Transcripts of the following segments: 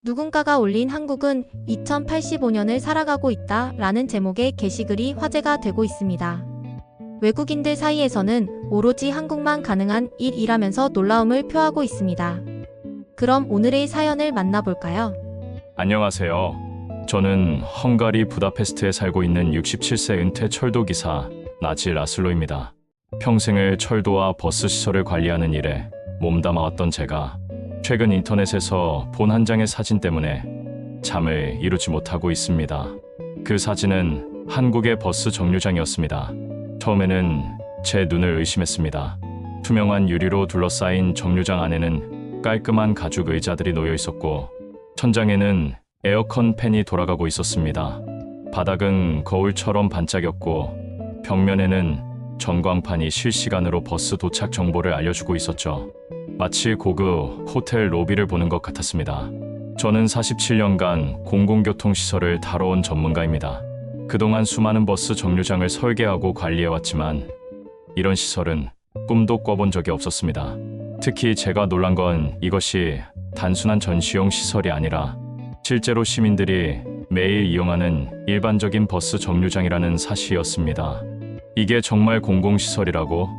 누군가가 올린 한국은 2085년을 살아가고 있다 라는 제목의 게시글이 화제가 되고 있습니다. 외국인들 사이에서는 오로지 한국만 가능한 일이라면서 놀라움을 표하고 있습니다. 그럼 오늘의 사연을 만나볼까요? 안녕하세요. 저는 헝가리 부다페스트에 살고 있는 67세 은퇴 철도기사 나지 라슬로입니다. 평생을 철도와 버스 시설을 관리하는 일에 몸담아왔던 제가 최근 인터넷에서 본 한 장의 사진 때문에 잠을 이루지 못하고 있습니다. 그 사진은 한국의 버스 정류장이었습니다. 처음에는 제 눈을 의심했습니다. 투명한 유리로 둘러싸인 정류장 안에는 깔끔한 가죽 의자들이 놓여 있었고 천장에는 에어컨 팬이 돌아가고 있었습니다. 바닥은 거울처럼 반짝였고 벽면에는 전광판이 실시간으로 버스 도착 정보를 알려주고 있었죠. 마치 고급 호텔 로비를 보는 것 같았습니다. 저는 47년간 공공교통시설을 다뤄온 전문가입니다. 그동안 수많은 버스 정류장을 설계하고 관리해왔지만 이런 시설은 꿈도 꿔본 적이 없었습니다. 특히 제가 놀란 건 이것이 단순한 전시용 시설이 아니라 실제로 시민들이 매일 이용하는 일반적인 버스 정류장이라는 사실이었습니다. 이게 정말 공공시설이라고?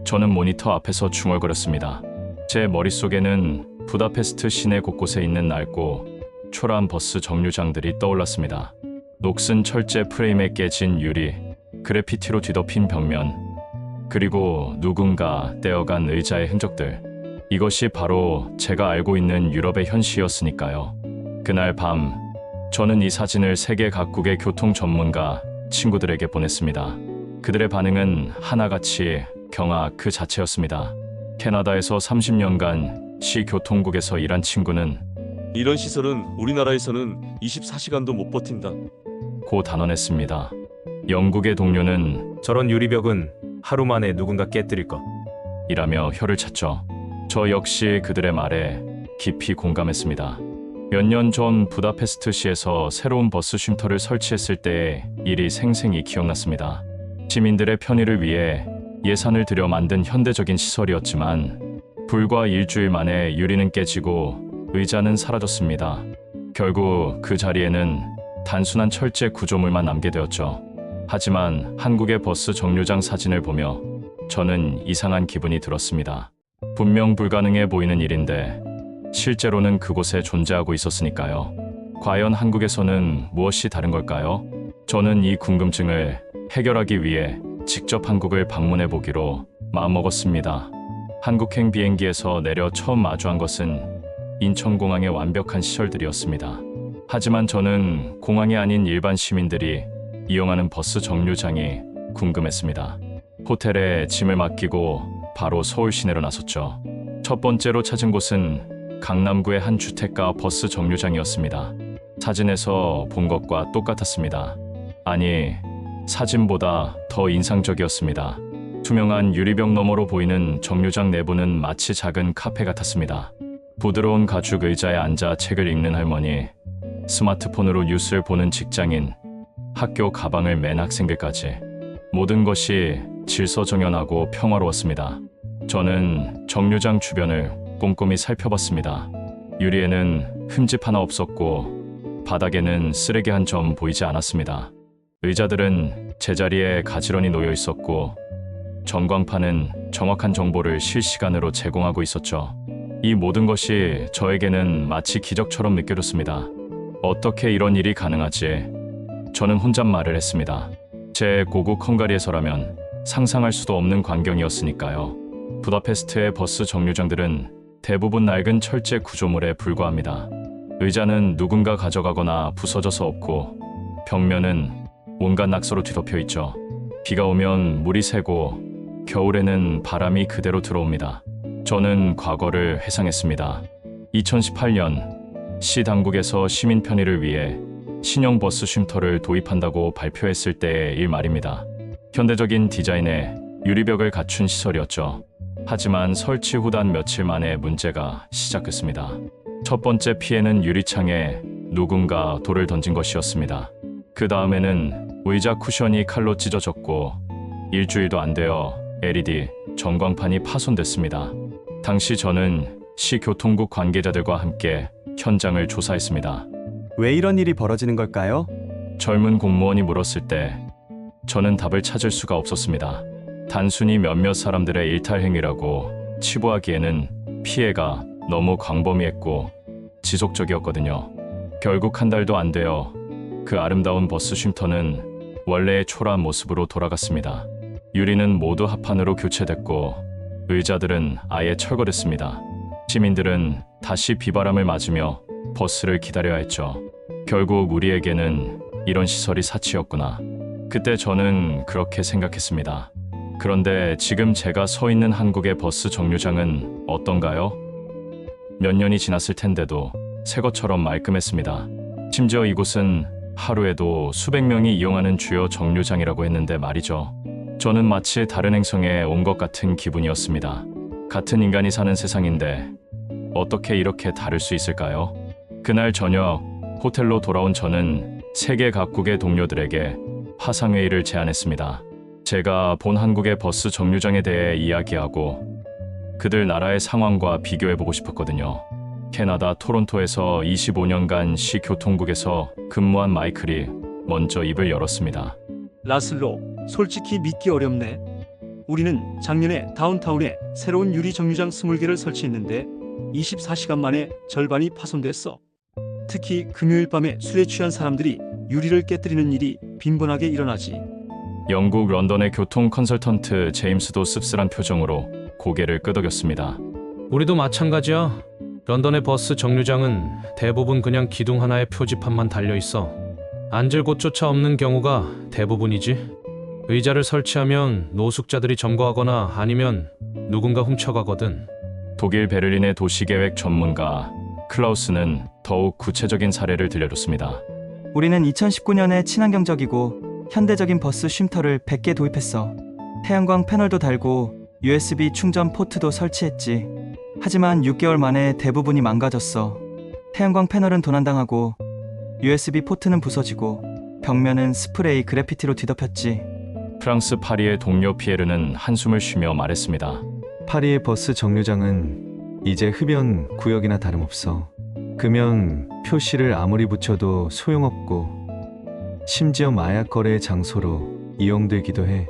저는 모니터 앞에서 중얼거렸습니다. 제 머릿속에는 부다페스트 시내 곳곳에 있는 낡고 초라한 버스 정류장들이 떠올랐습니다. 녹슨 철제 프레임에 깨진 유리, 그래피티로 뒤덮인 벽면, 그리고 누군가 떼어간 의자의 흔적들. 이것이 바로 제가 알고 있는 유럽의 현실이었으니까요. 그날 밤, 저는 이 사진을 세계 각국의 교통 전문가 친구들에게 보냈습니다. 그들의 반응은 하나같이 경악 그 자체였습니다. 캐나다에서 30년간 시 교통국에서 일한 친구는 이런 시설은 우리나라에서는 24시간도 못 버틴다. 고 단언했습니다. 영국의 동료는 저런 유리벽은 하루 만에 누군가 깨뜨릴 것. 이라며 혀를 찼죠. 저 역시 그들의 말에 깊이 공감했습니다. 몇 년 전 부다페스트시에서 새로운 버스 쉼터를 설치했을 때의 일이 생생히 기억났습니다. 시민들의 편의를 위해 예산을 들여 만든 현대적인 시설이었지만 불과 일주일 만에 유리는 깨지고 의자는 사라졌습니다. 결국 그 자리에는 단순한 철제 구조물만 남게 되었죠. 하지만 한국의 버스 정류장 사진을 보며 저는 이상한 기분이 들었습니다. 분명 불가능해 보이는 일인데 실제로는 그곳에 존재하고 있었으니까요. 과연 한국에서는 무엇이 다른 걸까요? 저는 이 궁금증을 해결하기 위해 직접 한국을 방문해 보기로 마음먹었습니다. 한국행 비행기에서 내려 처음 마주한 것은 인천공항의 완벽한 시설들이었습니다. 하지만 저는 공항이 아닌 일반 시민들이 이용하는 버스 정류장이 궁금했습니다. 호텔에 짐을 맡기고 바로 서울 시내로 나섰죠. 첫 번째로 찾은 곳은 강남구의 한 주택가 버스 정류장이었습니다. 사진에서 본 것과 똑같았습니다. 아니, 사진보다 더 인상적이었습니다. 투명한 유리벽 너머로 보이는 정류장 내부는 마치 작은 카페 같았습니다. 부드러운 가죽 의자에 앉아 책을 읽는 할머니, 스마트폰으로 뉴스를 보는 직장인, 학교 가방을 맨 학생들까지 모든 것이 질서정연하고 평화로웠습니다. 저는 정류장 주변을 꼼꼼히 살펴봤습니다. 유리에는 흠집 하나 없었고 바닥에는 쓰레기 한 점 보이지 않았습니다. 의자들은 제자리에 가지런히 놓여 있었고 전광판은 정확한 정보를 실시간으로 제공하고 있었죠. 이 모든 것이 저에게는 마치 기적처럼 느껴졌습니다. 어떻게 이런 일이 가능하지? 저는 혼잣말을 했습니다. 제 고국 헝가리에서라면 상상할 수도 없는 광경이었으니까요. 부다페스트의 버스 정류장들은 대부분 낡은 철제 구조물에 불과합니다. 의자는 누군가 가져가거나 부서져서 없고 벽면은 온갖 낙서로 뒤덮여 있죠. 비가 오면 물이 새고 겨울에는 바람이 그대로 들어옵니다. 저는 과거를 회상했습니다. 2018년 시 당국에서 시민 편의를 위해 신형 버스 쉼터를 도입한다고 발표했을 때의 일 말입니다. 현대적인 디자인에 유리벽을 갖춘 시설이었죠. 하지만 설치 후 단 며칠 만에 문제가 시작됐습니다. 첫 번째 피해는 유리창에 누군가 돌을 던진 것이었습니다. 그 다음에는 의자 쿠션이 칼로 찢어졌고 일주일도 안 되어 LED 전광판이 파손됐습니다. 당시 저는 시교통국 관계자들과 함께 현장을 조사했습니다. 왜 이런 일이 벌어지는 걸까요? 젊은 공무원이 물었을 때 저는 답을 찾을 수가 없었습니다. 단순히 몇몇 사람들의 일탈 행위라고 치부하기에는 피해가 너무 광범위했고 지속적이었거든요. 결국 한 달도 안 되어 그 아름다운 버스 쉼터는 원래의 초라한 모습으로 돌아갔습니다. 유리는 모두 합판으로 교체됐고 의자들은 아예 철거됐습니다. 시민들은 다시 비바람을 맞으며 버스를 기다려야 했죠. 결국 우리에게는 이런 시설이 사치였구나. 그때 저는 그렇게 생각했습니다. 그런데 지금 제가 서 있는 한국의 버스 정류장은 어떤가요? 몇 년이 지났을 텐데도 새 것처럼 말끔했습니다. 심지어 이곳은 하루에도 수백 명이 이용하는 주요 정류장이라고 했는데 말이죠. 저는 마치 다른 행성에 온 것 같은 기분이었습니다. 같은 인간이 사는 세상인데 어떻게 이렇게 다를 수 있을까요? 그날 저녁 호텔로 돌아온 저는 세계 각국의 동료들에게 화상회의를 제안했습니다. 제가 본 한국의 버스 정류장에 대해 이야기하고 그들 나라의 상황과 비교해보고 싶었거든요. 캐나다 토론토에서 25년간 시교통국에서 근무한 마이클이 먼저 입을 열었습니다. 라슬로, 솔직히 믿기 어렵네. 우리는 작년에 다운타운에 새로운 유리 정류장 20개를 설치했는데 24시간 만에 절반이 파손됐어. 특히 금요일 밤에 술에 취한 사람들이 유리를 깨뜨리는 일이 빈번하게 일어나지. 영국 런던의 교통 컨설턴트 제임스도 씁쓸한 표정으로 고개를 끄덕였습니다. 우리도 마찬가지야. 런던의 버스 정류장은 대부분 그냥 기둥 하나에 표지판만 달려있어. 앉을 곳조차 없는 경우가 대부분이지. 의자를 설치하면 노숙자들이 점거하거나 아니면 누군가 훔쳐가거든. 독일 베를린의 도시계획 전문가 클라우스는 더욱 구체적인 사례를 들려줬습니다. 우리는 2019년에 친환경적이고 현대적인 버스 쉼터를 100개 도입했어. 태양광 패널도 달고 USB 충전 포트도 설치했지. 하지만 6개월 만에 대부분이 망가졌어. 태양광 패널은 도난당하고 USB 포트는 부서지고 벽면은 스프레이 그래피티로 뒤덮였지. 프랑스 파리의 동료 피에르는 한숨을 쉬며 말했습니다. 파리의 버스 정류장은 이제 흡연 구역이나 다름없어. 금연 표시를 아무리 붙여도 소용없고 심지어 마약 거래의 장소로 이용되기도 해.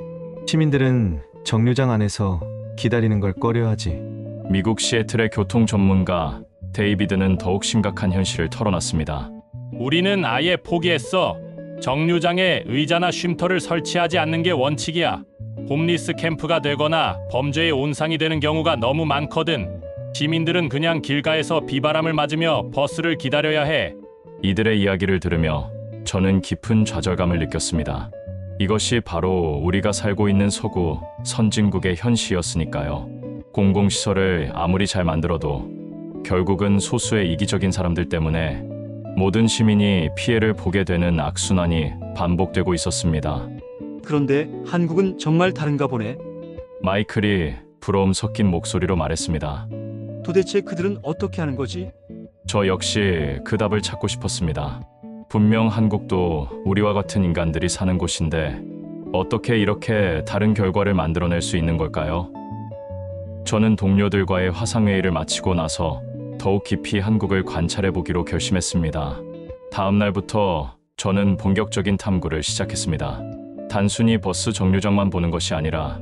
시민들은 정류장 안에서 기다리는 걸 꺼려하지. 미국 시애틀의 교통 전문가 데이비드는 더욱 심각한 현실을 털어놨습니다. 우리는 아예 포기했어. 정류장에 의자나 쉼터를 설치하지 않는 게 원칙이야. 홈리스 캠프가 되거나 범죄의 온상이 되는 경우가 너무 많거든. 시민들은 그냥 길가에서 비바람을 맞으며 버스를 기다려야 해. 이들의 이야기를 들으며 저는 깊은 좌절감을 느꼈습니다. 이것이 바로 우리가 살고 있는 서구 선진국의 현실이었으니까요. 공공시설을 아무리 잘 만들어도 결국은 소수의 이기적인 사람들 때문에 모든 시민이 피해를 보게 되는 악순환이 반복되고 있었습니다. 그런데 한국은 정말 다른가 보네. 마이클이 부러움 섞인 목소리로 말했습니다. 도대체 그들은 어떻게 하는 거지? 저 역시 그 답을 찾고 싶었습니다. 분명 한국도 우리와 같은 인간들이 사는 곳인데 어떻게 이렇게 다른 결과를 만들어낼 수 있는 걸까요? 저는 동료들과의 화상회의를 마치고 나서 더욱 깊이 한국을 관찰해 보기로 결심했습니다. 다음 날부터 저는 본격적인 탐구를 시작했습니다. 단순히 버스 정류장만 보는 것이 아니라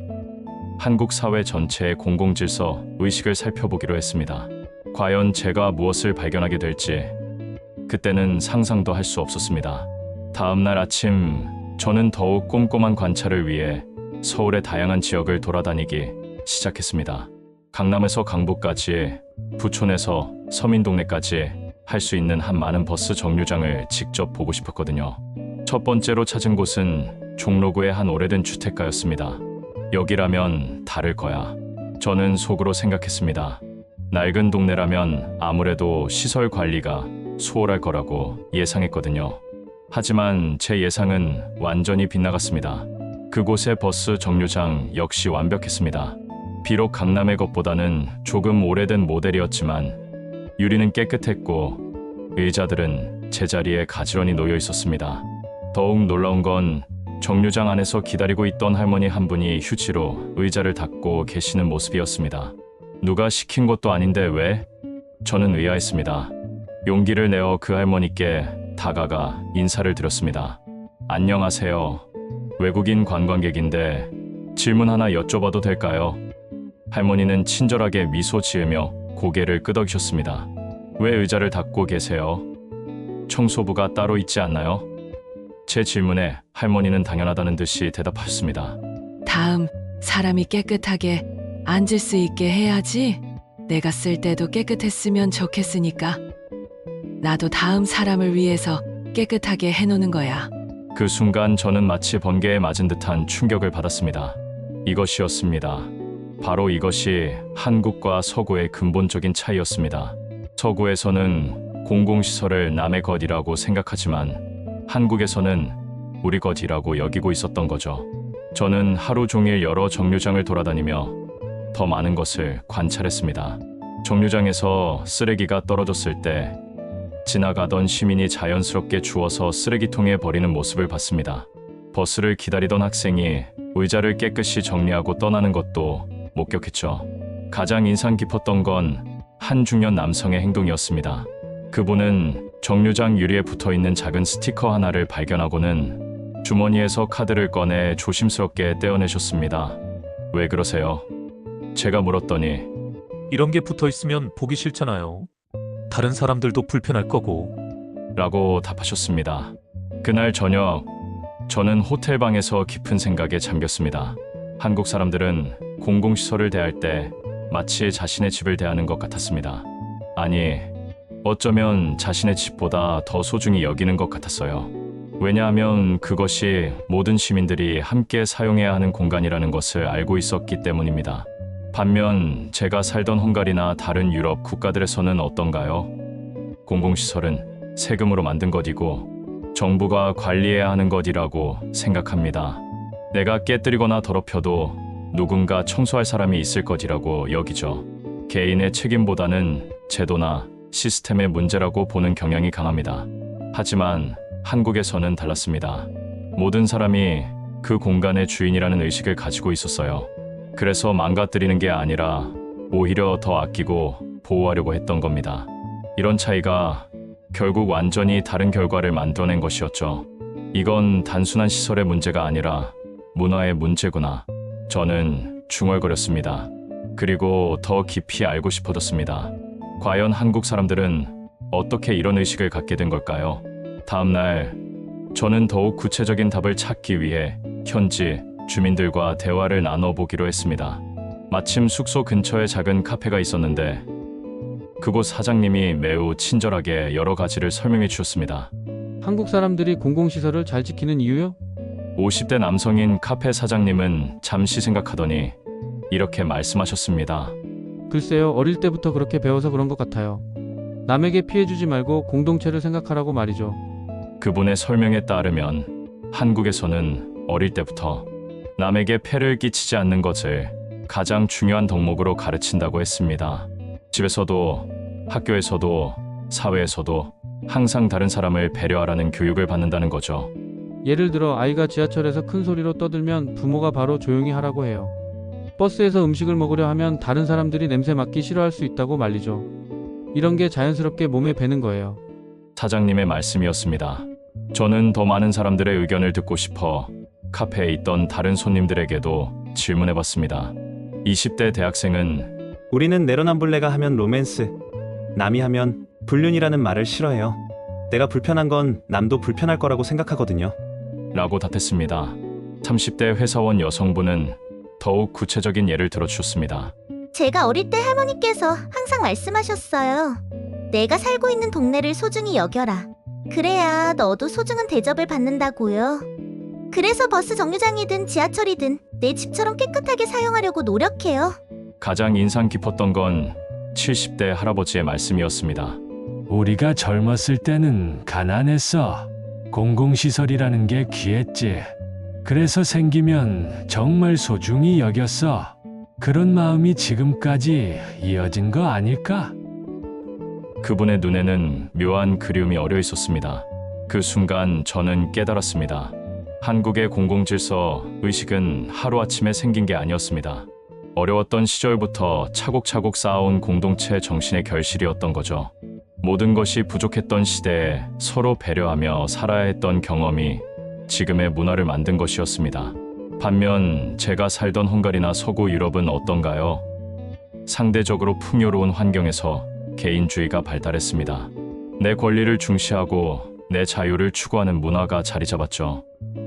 한국 사회 전체의 공공질서, 의식을 살펴보기로 했습니다. 과연 제가 무엇을 발견하게 될지 그때는 상상도 할 수 없었습니다. 다음 날 아침 저는 더욱 꼼꼼한 관찰을 위해 서울의 다양한 지역을 돌아다니기 시작했습니다. 강남에서 강북까지, 부촌에서 서민동네까지 할 수 있는 한 많은 버스 정류장을 직접 보고 싶었거든요. 첫 번째로 찾은 곳은 종로구의 한 오래된 주택가였습니다. 여기라면 다를 거야. 저는 속으로 생각했습니다. 낡은 동네라면 아무래도 시설 관리가 소홀할 거라고 예상했거든요. 하지만 제 예상은 완전히 빗나갔습니다. 그곳의 버스 정류장 역시 완벽했습니다. 비록 강남의 것보다는 조금 오래된 모델이었지만 유리는 깨끗했고 의자들은 제자리에 가지런히 놓여 있었습니다. 더욱 놀라운 건 정류장 안에서 기다리고 있던 할머니 한 분이 휴지로 의자를 닦고 계시는 모습이었습니다. 누가 시킨 것도 아닌데 왜? 저는 의아했습니다. 용기를 내어 그 할머니께 다가가 인사를 드렸습니다. 안녕하세요. 외국인 관광객인데 질문 하나 여쭤봐도 될까요? 할머니는 친절하게 미소 지으며 고개를 끄덕이셨습니다. 왜 의자를 닫고 계세요? 청소부가 따로 있지 않나요? 제 질문에 할머니는 당연하다는 듯이 대답하셨습니다. 다음 사람이 깨끗하게 앉을 수 있게 해야지. 내가 쓸 때도 깨끗했으면 좋겠으니까. 나도 다음 사람을 위해서 깨끗하게 해놓는 거야. 그 순간 저는 마치 번개에 맞은 듯한 충격을 받았습니다. 이것이었습니다. 바로 이것이 한국과 서구의 근본적인 차이였습니다. 서구에서는 공공시설을 남의 것이라고 생각하지만 한국에서는 우리 것이라고 여기고 있었던 거죠. 저는 하루 종일 여러 정류장을 돌아다니며 더 많은 것을 관찰했습니다. 정류장에서 쓰레기가 떨어졌을 때 지나가던 시민이 자연스럽게 주워서 쓰레기통에 버리는 모습을 봤습니다. 버스를 기다리던 학생이 의자를 깨끗이 정리하고 떠나는 것도 목격했죠. 가장 인상 깊었던 건 한 중년 남성의 행동이었습니다. 그분은 정류장 유리에 붙어있는 작은 스티커 하나를 발견하고는 주머니에서 카드를 꺼내 조심스럽게 떼어내셨습니다. 왜 그러세요? 제가 물었더니 이런 게 붙어 있으면 보기 싫잖아요. 다른 사람들도 불편할 거고. 라고 답하셨습니다. 그날 저녁 저는 호텔방에서 깊은 생각에 잠겼습니다. 한국 사람들은 공공시설을 대할 때 마치 자신의 집을 대하는 것 같았습니다. 아니, 어쩌면 자신의 집보다 더 소중히 여기는 것 같았어요. 왜냐하면 그것이 모든 시민들이 함께 사용해야 하는 공간이라는 것을 알고 있었기 때문입니다. 반면 제가 살던 헝가리나 다른 유럽 국가들에서는 어떤가요? 공공시설은 세금으로 만든 것이고 정부가 관리해야 하는 것이라고 생각합니다. 내가 깨뜨리거나 더럽혀도 누군가 청소할 사람이 있을 것이라고 여기죠. 개인의 책임보다는 제도나 시스템의 문제라고 보는 경향이 강합니다. 하지만 한국에서는 달랐습니다. 모든 사람이 그 공간의 주인이라는 의식을 가지고 있었어요. 그래서 망가뜨리는 게 아니라 오히려 더 아끼고 보호하려고 했던 겁니다. 이런 차이가 결국 완전히 다른 결과를 만들어낸 것이었죠. 이건 단순한 시설의 문제가 아니라 문화의 문제구나. 저는 중얼거렸습니다. 그리고 더 깊이 알고 싶어졌습니다. 과연 한국 사람들은 어떻게 이런 의식을 갖게 된 걸까요? 다음 날 저는 더욱 구체적인 답을 찾기 위해 현지 주민들과 대화를 나눠보기로 했습니다. 마침 숙소 근처에 작은 카페가 있었는데 그곳 사장님이 매우 친절하게 여러 가지를 설명해 주셨습니다. 한국 사람들이 공공시설을 잘 지키는 이유요? 50대 남성인 카페 사장님은 잠시 생각하더니 이렇게 말씀하셨습니다. 글쎄요, 어릴 때부터 그렇게 배워서 그런 것 같아요. 남에게 피해주지 말고 공동체를 생각하라고 말이죠. 그분의 설명에 따르면 한국에서는 어릴 때부터 남에게 폐를 끼치지 않는 것을 가장 중요한 덕목으로 가르친다고 했습니다. 집에서도 학교에서도 사회에서도 항상 다른 사람을 배려하라는 교육을 받는다는 거죠. 예를 들어 아이가 지하철에서 큰 소리로 떠들면 부모가 바로 조용히 하라고 해요. 버스에서 음식을 먹으려 하면 다른 사람들이 냄새 맡기 싫어할 수 있다고 말리죠. 이런 게 자연스럽게 몸에 배는 거예요. 사장님의 말씀이었습니다. 저는 더 많은 사람들의 의견을 듣고 싶어 카페에 있던 다른 손님들에게도 질문해봤습니다. 20대 대학생은 우리는 내로남불내가 하면 로맨스, 남이 하면 불륜이라는 말을 싫어해요. 내가 불편한 건 남도 불편할 거라고 생각하거든요. 라고 답했습니다. 30대 회사원 여성분은 더욱 구체적인 예를 들어주셨습니다. 제가 어릴 때 할머니께서 항상 말씀하셨어요. 내가 살고 있는 동네를 소중히 여겨라. 그래야 너도 소중한 대접을 받는다고요. 그래서 버스 정류장이든 지하철이든 내 집처럼 깨끗하게 사용하려고 노력해요. 가장 인상 깊었던 건 70대 할아버지의 말씀이었습니다. 우리가 젊었을 때는 가난했어. 공공시설이라는 게 귀했지. 그래서 생기면 정말 소중히 여겼어. 그런 마음이 지금까지 이어진 거 아닐까? 그분의 눈에는 묘한 그리움이 어려 있었습니다. 그 순간 저는 깨달았습니다. 한국의 공공질서 의식은 하루아침에 생긴 게 아니었습니다. 어려웠던 시절부터 차곡차곡 쌓아온 공동체 정신의 결실이었던 거죠. 모든 것이 부족했던 시대에 서로 배려하며 살아야 했던 경험이 지금의 문화를 만든 것이었습니다. 반면 제가 살던 헝가리나 서구 유럽은 어떤가요? 상대적으로 풍요로운 환경에서 개인주의가 발달했습니다. 내 권리를 중시하고 내 자유를 추구하는 문화가 자리 잡았죠.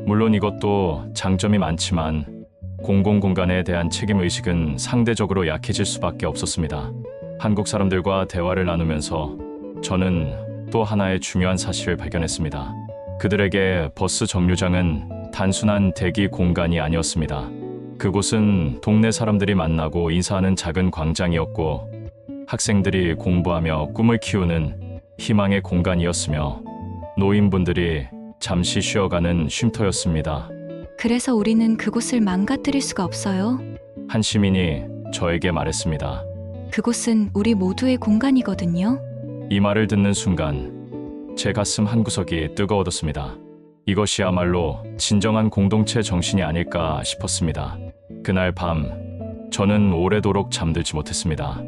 물론 이것도 장점이 많지만 공공공간에 대한 책임의식은 상대적으로 약해질 수밖에 없었습니다. 한국 사람들과 대화를 나누면서 저는 또 하나의 중요한 사실을 발견했습니다. 그들에게 버스 정류장은 단순한 대기 공간이 아니었습니다. 그곳은 동네 사람들이 만나고 인사하는 작은 광장이었고 학생들이 공부하며 꿈을 키우는 희망의 공간이었으며 노인분들이 잠시 쉬어가는 쉼터였습니다. 그래서 우리는 그곳을 망가뜨릴 수가 없어요. 한 시민이 저에게 말했습니다. 그곳은 우리 모두의 공간이거든요. 이 말을 듣는 순간 제 가슴 한구석이 뜨거워졌습니다. 이것이야말로 진정한 공동체 정신이 아닐까 싶었습니다. 그날 밤 저는 오래도록 잠들지 못했습니다.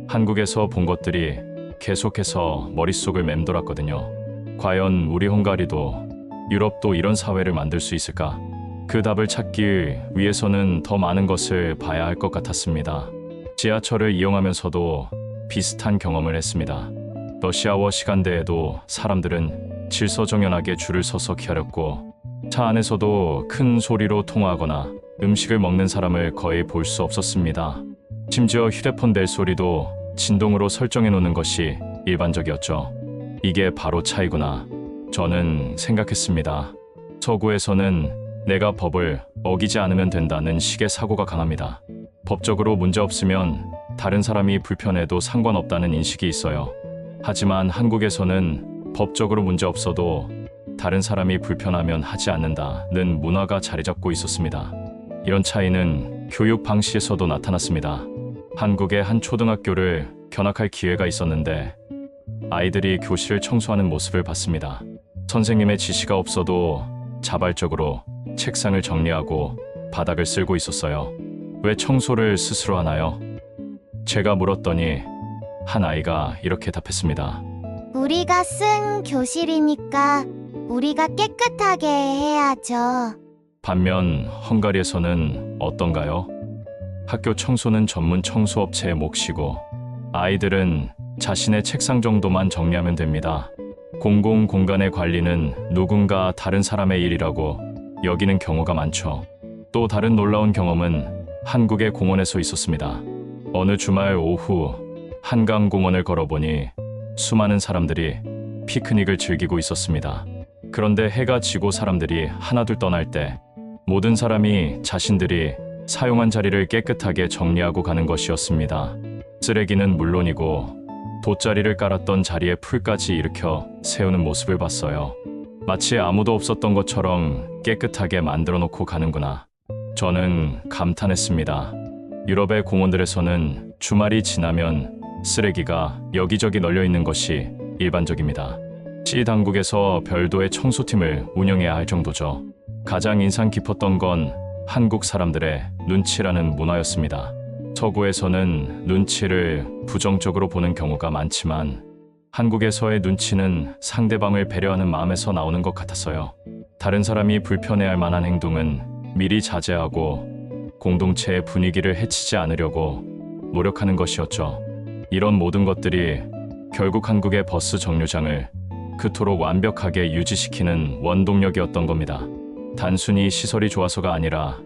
한국에서 본 것들이 계속해서 머릿속을 맴돌았거든요. 과연 우리 헝가리도 유럽도 이런 사회를 만들 수 있을까? 그 답을 찾기 위해서는 더 많은 것을 봐야 할 것 같았습니다. 지하철을 이용하면서도 비슷한 경험을 했습니다. 러시아워 시간대에도 사람들은 질서정연하게 줄을 서서 기다렸고 차 안에서도 큰 소리로 통화하거나 음식을 먹는 사람을 거의 볼 수 없었습니다. 심지어 휴대폰 벨 소리도 진동으로 설정해 놓는 것이 일반적이었죠. 이게 바로 차이구나. 저는 생각했습니다. 서구에서는 내가 법을 어기지 않으면 된다는 식의 사고가 강합니다. 법적으로 문제 없으면 다른 사람이 불편해도 상관없다는 인식이 있어요. 하지만 한국에서는 법적으로 문제 없어도 다른 사람이 불편하면 하지 않는다는 문화가 자리 잡고 있었습니다. 이런 차이는 교육 방식에서도 나타났습니다. 한국의 한 초등학교를 견학할 기회가 있었는데 아이들이 교실을 청소하는 모습을 봤습니다. 선생님의 지시가 없어도 자발적으로 책상을 정리하고 바닥을 쓸고 있었어요. 왜 청소를 스스로 하나요? 제가 물었더니 한 아이가 이렇게 답했습니다. 우리가 쓴 교실이니까 우리가 깨끗하게 해야죠. 반면 헝가리에서는 어떤가요? 학교 청소는 전문 청소업체의 몫이고 아이들은 자신의 책상 정도만 정리하면 됩니다. 공공공간의 관리는 누군가 다른 사람의 일이라고 여기는 경우가 많죠. 또 다른 놀라운 경험은 한국의 공원에서 있었습니다. 어느 주말 오후 한강공원을 걸어보니 수많은 사람들이 피크닉을 즐기고 있었습니다. 그런데 해가 지고 사람들이 하나둘 떠날 때 모든 사람이 자신들이 사용한 자리를 깨끗하게 정리하고 가는 것이었습니다. 쓰레기는 물론이고 돗자리를 깔았던 자리에 풀까지 일으켜 세우는 모습을 봤어요. 마치 아무도 없었던 것처럼 깨끗하게 만들어 놓고 가는구나. 저는 감탄했습니다. 유럽의 공원들에서는 주말이 지나면 쓰레기가 여기저기 널려 있는 것이 일반적입니다. 시 당국에서 별도의 청소팀을 운영해야 할 정도죠. 가장 인상 깊었던 건 한국 사람들의 눈치라는 문화였습니다. 서구에서는 눈치를 부정적으로 보는 경우가 많지만 한국에서의 눈치는 상대방을 배려하는 마음에서 나오는 것 같았어요. 다른 사람이 불편해할 만한 행동은 미리 자제하고 공동체의 분위기를 해치지 않으려고 노력하는 것이었죠. 이런 모든 것들이 결국 한국의 버스 정류장을 그토록 완벽하게 유지시키는 원동력이었던 겁니다. 단순히 시설이 좋아서가 아니라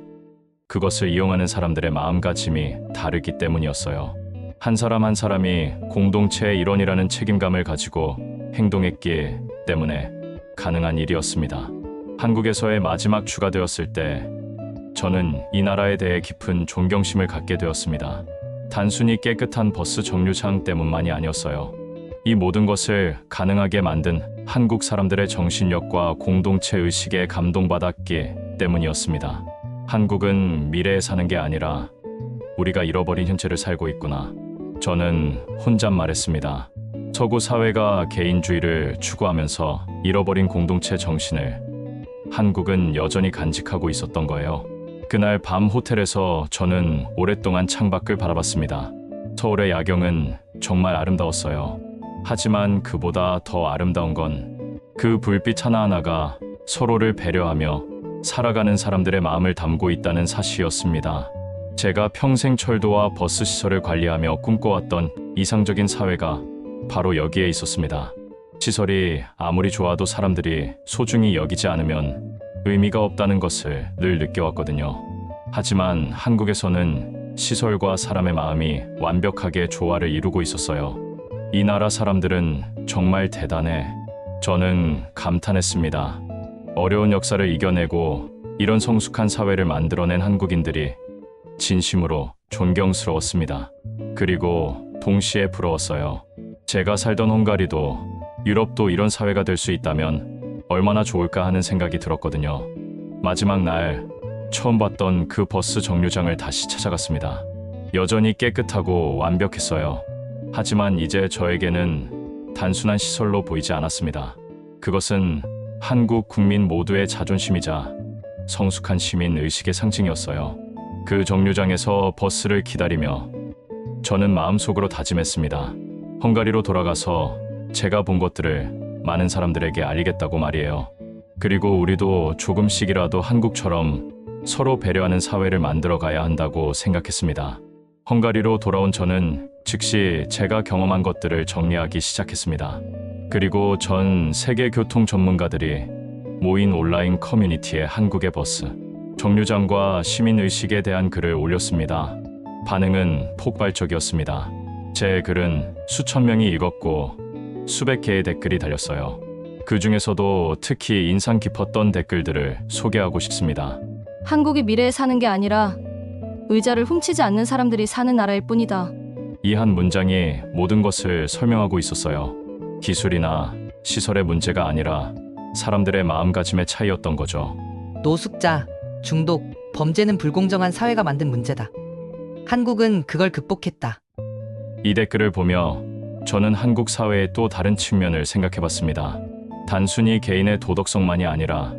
그것을 이용하는 사람들의 마음가짐이 다르기 때문이었어요. 한 사람 한 사람이 공동체의 일원이라는 책임감을 가지고 행동했기 때문에 가능한 일이었습니다. 한국에서의 마지막 주가 되었을 때 저는 이 나라에 대해 깊은 존경심을 갖게 되었습니다. 단순히 깨끗한 버스 정류장 때문만이 아니었어요. 이 모든 것을 가능하게 만든 한국 사람들의 정신력과 공동체 의식에 감동받았기 때문이었습니다. 한국은 미래에 사는 게 아니라 우리가 잃어버린 현재를 살고 있구나. 저는 혼잣말했습니다. 서구 사회가 개인주의를 추구하면서 잃어버린 공동체 정신을 한국은 여전히 간직하고 있었던 거예요. 그날 밤 호텔에서 저는 오랫동안 창밖을 바라봤습니다. 서울의 야경은 정말 아름다웠어요. 하지만 그보다 더 아름다운 건 그 불빛 하나하나가 서로를 배려하며 살아가는 사람들의 마음을 담고 있다는 사실이었습니다. 제가 평생 철도와 버스 시설을 관리하며 꿈꿔왔던 이상적인 사회가 바로 여기에 있었습니다. 시설이 아무리 좋아도 사람들이 소중히 여기지 않으면 의미가 없다는 것을 늘 느껴왔거든요. 하지만 한국에서는 시설과 사람의 마음이 완벽하게 조화를 이루고 있었어요. 이 나라 사람들은 정말 대단해. 저는 감탄했습니다. 어려운 역사를 이겨내고 이런 성숙한 사회를 만들어낸 한국인들이 진심으로 존경스러웠습니다. 그리고 동시에 부러웠어요. 제가 살던 헝가리도 유럽도 이런 사회가 될 수 있다면 얼마나 좋을까 하는 생각이 들었거든요. 마지막 날 처음 봤던 그 버스 정류장을 다시 찾아갔습니다. 여전히 깨끗하고 완벽했어요. 하지만 이제 저에게는 단순한 시설로 보이지 않았습니다. 그것은 한국 국민 모두의 자존심이자 성숙한 시민 의식의 상징이었어요. 그 정류장에서 버스를 기다리며 저는 마음속으로 다짐했습니다. 헝가리로 돌아가서 제가 본 것들을 많은 사람들에게 알리겠다고 말이에요. 그리고 우리도 조금씩이라도 한국처럼 서로 배려하는 사회를 만들어 가야 한다고 생각했습니다. 헝가리로 돌아온 저는 즉시 제가 경험한 것들을 정리하기 시작했습니다. 그리고 전 세계 교통 전문가들이 모인 온라인 커뮤니티에 한국의 버스 정류장과 시민의식에 대한 글을 올렸습니다. 반응은 폭발적이었습니다. 제 글은 수천 명이 읽었고 수백 개의 댓글이 달렸어요. 그 중에서도 특히 인상 깊었던 댓글들을 소개하고 싶습니다. 한국이 미래에 사는 게 아니라 의자를 훔치지 않는 사람들이 사는 나라일 뿐이다. 이 한 문장이 모든 것을 설명하고 있었어요. 기술이나 시설의 문제가 아니라 사람들의 마음가짐의 차이였던 거죠. 노숙자, 중독, 범죄는 불공정한 사회가 만든 문제다. 한국은 그걸 극복했다. 이 댓글을 보며 저는 한국 사회의 또 다른 측면을 생각해봤습니다. 단순히 개인의 도덕성만이 아니라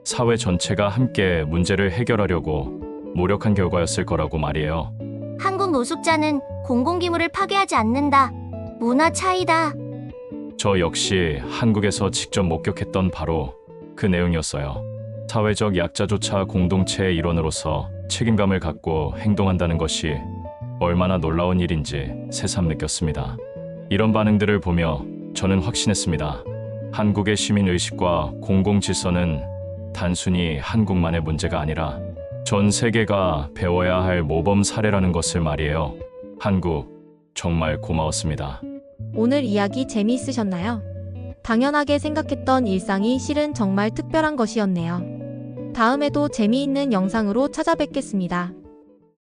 사회 전체가 함께 문제를 해결하려고 노력한 결과였을 거라고 말이에요. 한국 노숙자는 공공기물을 파괴하지 않는다. 문화 차이다. 저 역시 한국에서 직접 목격했던 바로 그 내용이었어요. 사회적 약자조차 공동체의 일원으로서 책임감을 갖고 행동한다는 것이 얼마나 놀라운 일인지 새삼 느꼈습니다. 이런 반응들을 보며 저는 확신했습니다. 한국의 시민의식과 공공질서는 단순히 한국만의 문제가 아니라 전 세계가 배워야 할 모범 사례라는 것을 말이에요. 한국, 정말 고마웠습니다. 오늘 이야기 재미있으셨나요? 당연하게 생각했던 일상이 실은 정말 특별한 것이었네요. 다음에도 재미있는 영상으로 찾아뵙겠습니다.